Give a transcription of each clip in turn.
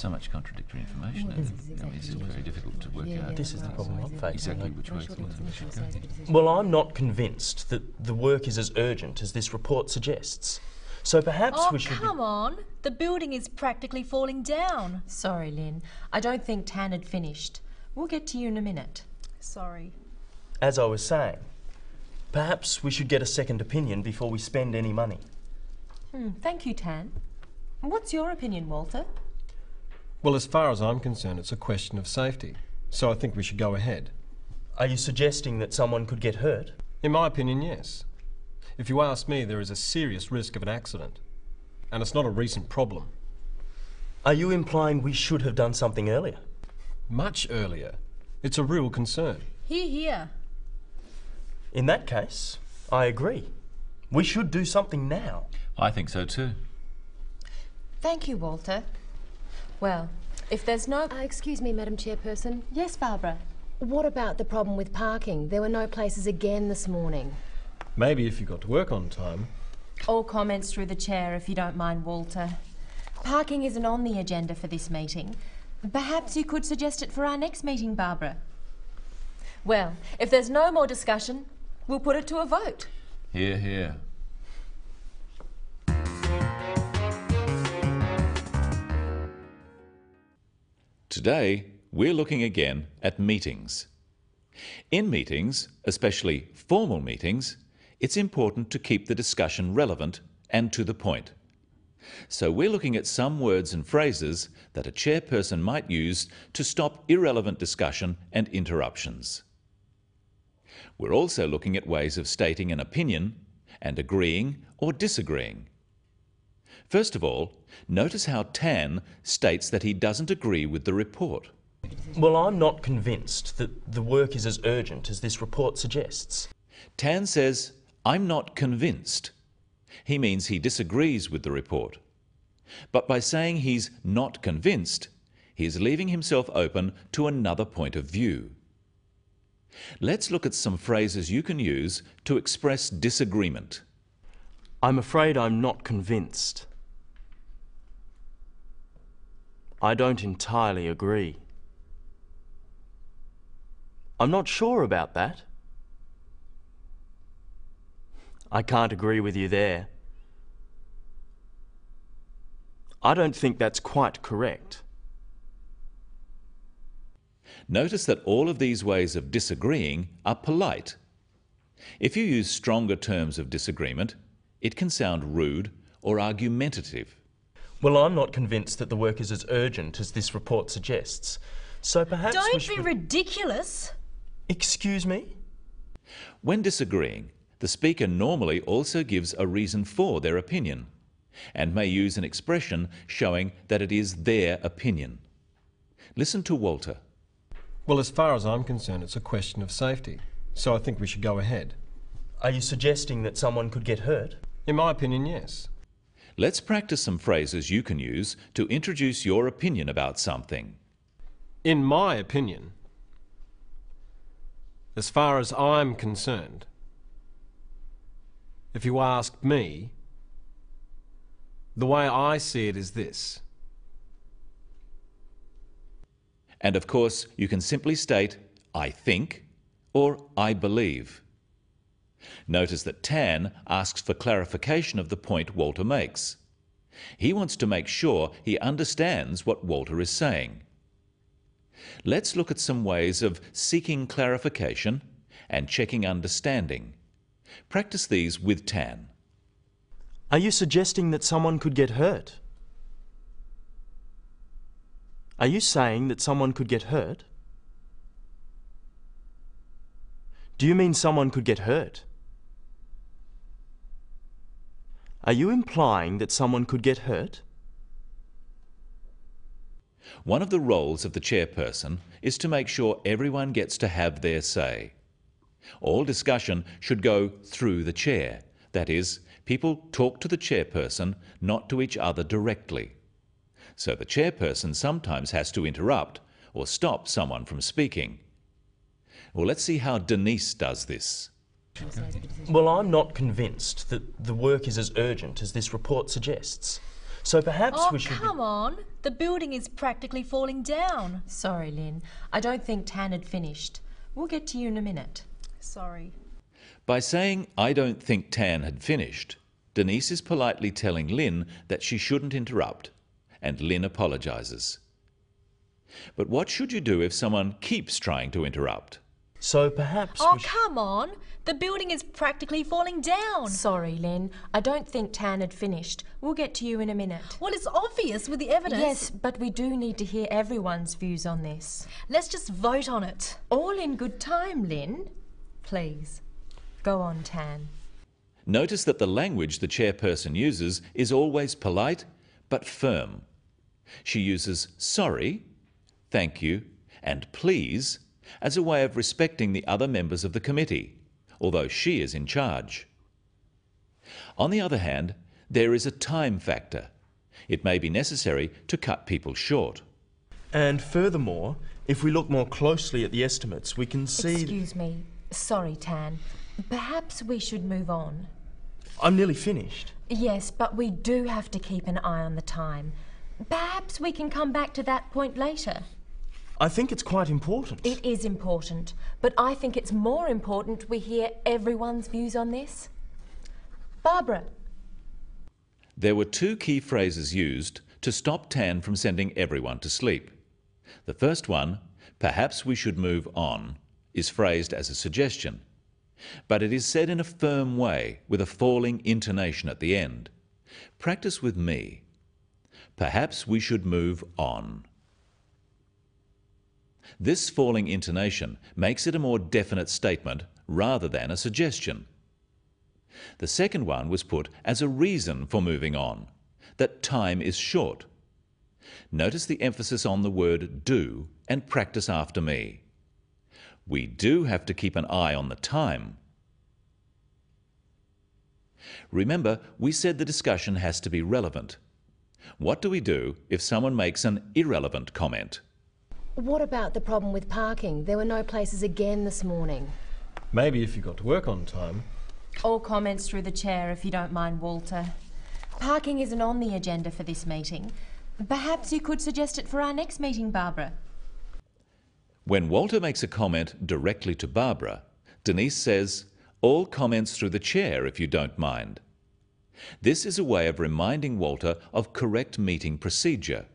so much contradictory information, and it's very difficult to work out. This is the problem I'm facing. Exactly which way things should go. Well, I'm not convinced that the work is as urgent as this report suggests. So perhaps we should... Oh, come on. The building is practically falling down. Sorry, Lynn. I don't think Tan had finished. We'll get to you in a minute. Sorry. As I was saying, perhaps we should get a second opinion before we spend any money. Thank you, Tan. What's your opinion, Walter? Well, as far as I'm concerned, it's a question of safety. So I think we should go ahead. Are you suggesting that someone could get hurt? In my opinion, yes. If you ask me, there is a serious risk of an accident. And it's not a recent problem. Are you implying we should have done something earlier? Much earlier. It's a real concern. Hear, hear. In that case, I agree. We should do something now. I think so too. Thank you, Walter. Well, if there's no... Excuse me, Madam Chairperson. Yes, Barbara? What about the problem with parking? There were no places again this morning. Maybe if you got to work on time. All comments through the chair, if you don't mind, Walter. Parking isn't on the agenda for this meeting. Perhaps you could suggest it for our next meeting, Barbara. Well, if there's no more discussion, we'll put it to a vote. Hear, hear. Today, we're looking again at meetings. In meetings, especially formal meetings, it's important to keep the discussion relevant and to the point. So we're looking at some words and phrases that a chairperson might use to stop irrelevant discussion and interruptions. We're also looking at ways of stating an opinion and agreeing or disagreeing. First of all, notice how Tan states that he doesn't agree with the report. Well, I'm not convinced that the work is as urgent as this report suggests. Tan says, I'm not convinced. He means he disagrees with the report. But by saying he's not convinced, he's leaving himself open to another point of view. Let's look at some phrases you can use to express disagreement. I'm afraid I'm not convinced. I don't entirely agree. I'm not sure about that. I can't agree with you there. I don't think that's quite correct. Notice that all of these ways of disagreeing are polite. If you use stronger terms of disagreement, it can sound rude or argumentative. Well, I'm not convinced that the work is as urgent as this report suggests. So perhaps we Don't should... be ridiculous. Excuse me? When disagreeing, the speaker normally also gives a reason for their opinion and may use an expression showing that it is their opinion. Listen to Walter. Well, as far as I'm concerned, it's a question of safety. So I think we should go ahead. Are you suggesting that someone could get hurt? In my opinion, yes. Let's practice some phrases you can use to introduce your opinion about something. In my opinion, as far as I'm concerned, if you ask me, the way I see it is this. And of course, you can simply state, I think, or I believe. Notice that Tan asks for clarification of the point Walter makes. He wants to make sure he understands what Walter is saying. Let's look at some ways of seeking clarification and checking understanding. Practice these with Tan. Are you suggesting that someone could get hurt? Are you saying that someone could get hurt? Do you mean someone could get hurt? Are you implying that someone could get hurt? One of the roles of the chairperson is to make sure everyone gets to have their say. All discussion should go through the chair. That is, people talk to the chairperson, not to each other directly. So the chairperson sometimes has to interrupt or stop someone from speaking. Well, let's see how Denise does this. Well, I'm not convinced that the work is as urgent as this report suggests. So perhaps Oh, we should... come on. The building is practically falling down. Sorry, Lynn. I don't think Tan had finished. We'll get to you in a minute. Sorry. By saying, "I don't think Tan had finished," Denise is politely telling Lynn that she shouldn't interrupt, and Lynn apologises. But what should you do if someone keeps trying to interrupt? So perhaps Oh, we should... come on. The building is practically falling down. Sorry, Lynn. I don't think Tan had finished. We'll get to you in a minute. Well, it's obvious with the evidence. Yes, but we do need to hear everyone's views on this. Let's just vote on it. All in good time, Lynn. Please, go on, Tan. Notice that the language the chairperson uses is always polite but firm. She uses sorry, thank you, and please as a way of respecting the other members of the committee, although she is in charge. On the other hand, there is a time factor. It may be necessary to cut people short. And furthermore, if we look more closely at the estimates, we can see... Excuse me. Sorry, Tan. Perhaps we should move on. I'm nearly finished. Yes, but we do have to keep an eye on the time. Perhaps we can come back to that point later. I think it's quite important. It is important, but I think it's more important we hear everyone's views on this. Barbara. There were two key phrases used to stop Tan from sending everyone to sleep. The first one, "Perhaps we should move on," is phrased as a suggestion, but it is said in a firm way with a falling intonation at the end. Practice with me. Perhaps we should move on. This falling intonation makes it a more definite statement rather than a suggestion. The second one was put as a reason for moving on, that time is short. Notice the emphasis on the word do and practice after me. We do have to keep an eye on the time. Remember, we said the discussion has to be relevant. What do we do if someone makes an irrelevant comment? What about the problem with parking? There were no places again this morning. Maybe if you got to work on time. All comments through the chair, if you don't mind, Walter. Parking isn't on the agenda for this meeting. Perhaps you could suggest it for our next meeting, Barbara. When Walter makes a comment directly to Barbara, Denise says, "All comments through the chair, if you don't mind." This is a way of reminding Walter of correct meeting procedure.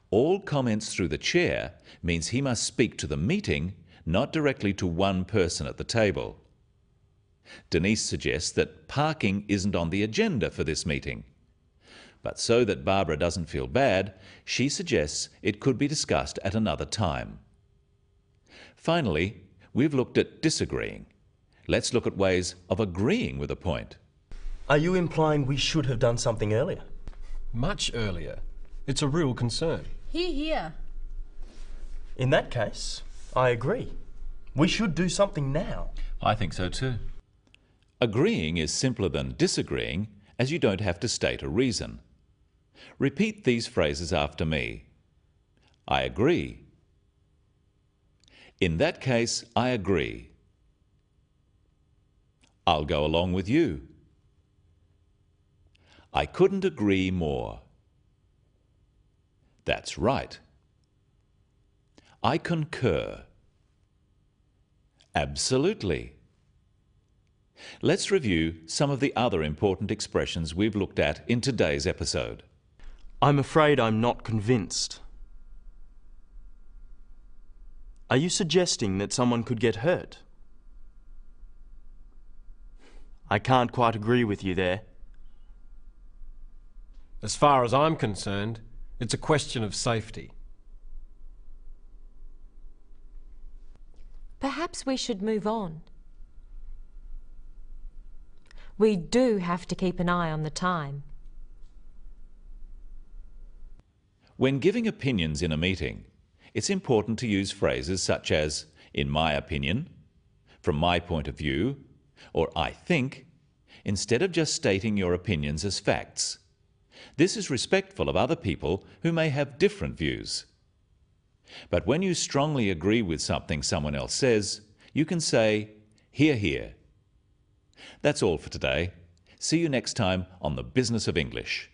All comments through the chair means he must speak to the meeting, not directly to one person at the table. Denise suggests that parking isn't on the agenda for this meeting. But so that Barbara doesn't feel bad, she suggests it could be discussed at another time. Finally, we've looked at disagreeing. Let's look at ways of agreeing with a point. Are you implying we should have done something earlier? Much earlier. It's a real concern. Hear, hear. In that case, I agree. We should do something now. I think so too. Agreeing is simpler than disagreeing, as you don't have to state a reason. Repeat these phrases after me. I agree. In that case, I agree. I'll go along with you. I couldn't agree more. That's right. I concur. Absolutely. Let's review some of the other important expressions we've looked at in today's episode. I'm afraid I'm not convinced. Are you suggesting that someone could get hurt? I can't quite agree with you there. As far as I'm concerned, it's a question of safety. Perhaps we should move on. We do have to keep an eye on the time. When giving opinions in a meeting, it's important to use phrases such as, "in my opinion," "from my point of view," or "I think," instead of just stating your opinions as facts. This is respectful of other people who may have different views. But when you strongly agree with something someone else says, you can say, "Hear, hear." That's all for today. See you next time on The Business of English.